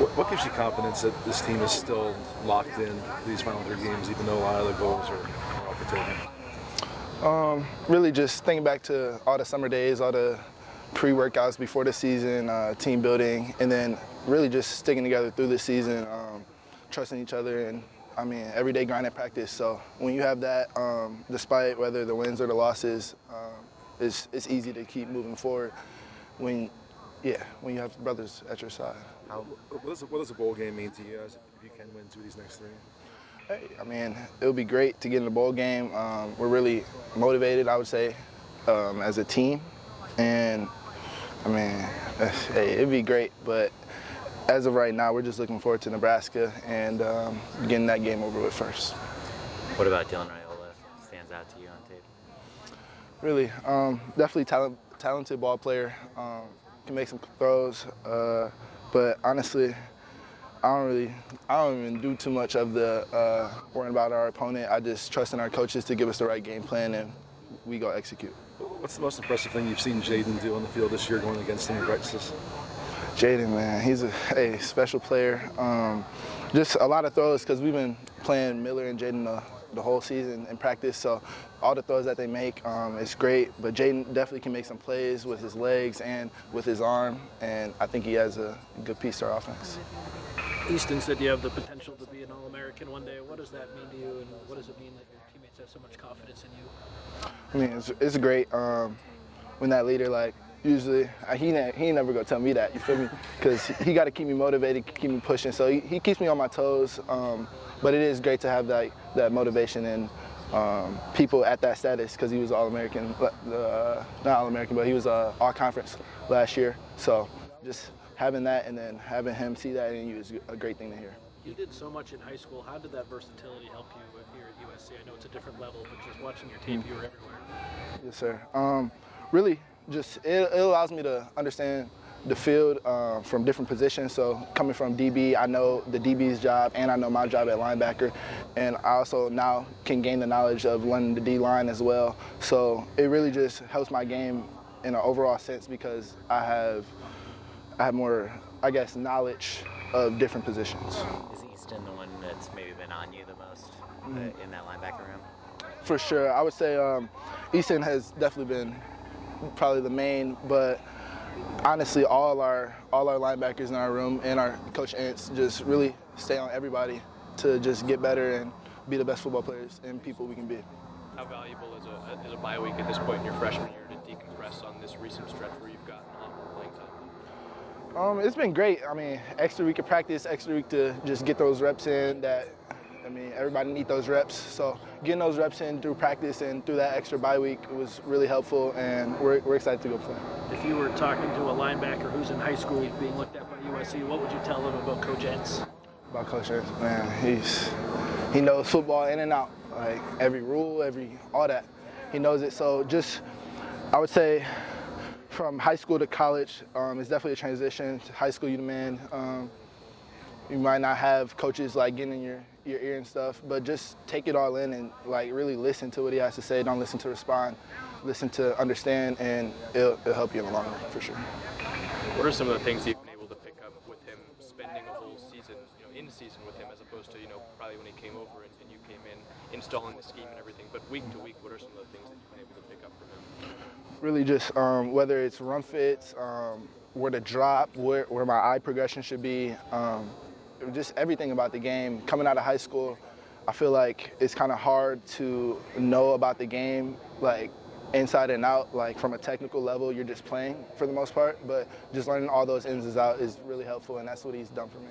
What gives you confidence that this team is still locked in these final 3 games, even though a lot of the goals are off the table? Really just thinking back to all the summer days, all the pre-workouts before the season, team building, and then really just sticking together through the season, trusting each other, and everyday grind at practice. So when you have that, despite whether the wins or the losses, it's easy to keep moving forward when you have brothers at your side. What does a bowl game mean to you guys if you can win 2 of these next 3? Hey, it would be great to get in the bowl game. We're really motivated, I would say, as a team. And, it'd be great. But as of right now, we're just looking forward to Nebraska and getting that game over with first. What about Dylan Raiola stands out to you on tape? Really, definitely talented ball player. Can make some throws. But honestly, I don't even do too much of the worrying about our opponent. I just trust in our coaches to give us the right game plan, and we go execute. What's the most impressive thing you've seen Jaden do on the field this year going against him in practices? Jaden, man, he's a special player. Just a lot of throws because we've been playing Miller and Jaden the whole season in practice, so all the throws that they make, it's great. But Jaden definitely can make some plays with his legs and with his arm, and I think he has a good piece to our offense. Easton said you have the potential to be an All-American one day. What does that mean to you, and what does it mean that your teammates have so much confidence in you? It's great when that leader, usually he ain't never gonna tell me that, you feel me? Because he got to keep me motivated, keep me pushing. So he keeps me on my toes. But it is great to have that motivation and people at that status, because he was All-American, not All-American, but he was All-Conference last year. So just having that and then having him see that in you is a great thing to hear. You did so much in high school. How did that versatility help you here at USC? I know it's a different level, but just watching your tape, you were everywhere. Yes, sir. Really, just it allows me to understand the field from different positions. So coming from DB, I know the DB's job and I know my job at linebacker. And I also now can gain the knowledge of learning the D-line as well. So it really just helps my game in an overall sense because I have more, I guess, knowledge of different positions. Is Easton the one that's maybe been on you the most in that linebacker room? For sure. I would say Easton has definitely been probably the main, but honestly, all our linebackers in our room and our coach Ants just really stay on everybody to just get better and be the best football players and people we can be. How valuable is a bye week at this point in your freshman year to decompress on this recent stretch where you've gotten a lot more playing time? It's been great. Extra week of practice, extra week to just get those reps in everybody needs those reps. So getting those reps in through practice and through that extra bye week was really helpful, and we're excited to go play. If you were talking to a linebacker who's in high school being looked at by USC, what would you tell them about Coach Ents? About Coach Ents, man, he knows football in and out, every rule, all that. He knows it. So I would say from high school to college, it's definitely a transition. High school, you're the man. You might not have coaches getting in your ear and stuff, but just take it all in and really listen to what he has to say. Don't listen to respond, listen to understand, and it'll help you in the long run for sure. What are some of the things you've been able to pick up with him spending a whole season, in season with him, as opposed to probably when he came over and you came in, installing the scheme and everything? But week to week, what are some of the things that you've been able to pick up from him? Really, just whether it's run fits, where to drop, where my eye progression should be. Just everything about the game. Coming out of high school, I feel like it's kind of hard to know about the game, inside and out. From a technical level, you're just playing for the most part, but just learning all those ins and outs is really helpful, and that's what he's done for me.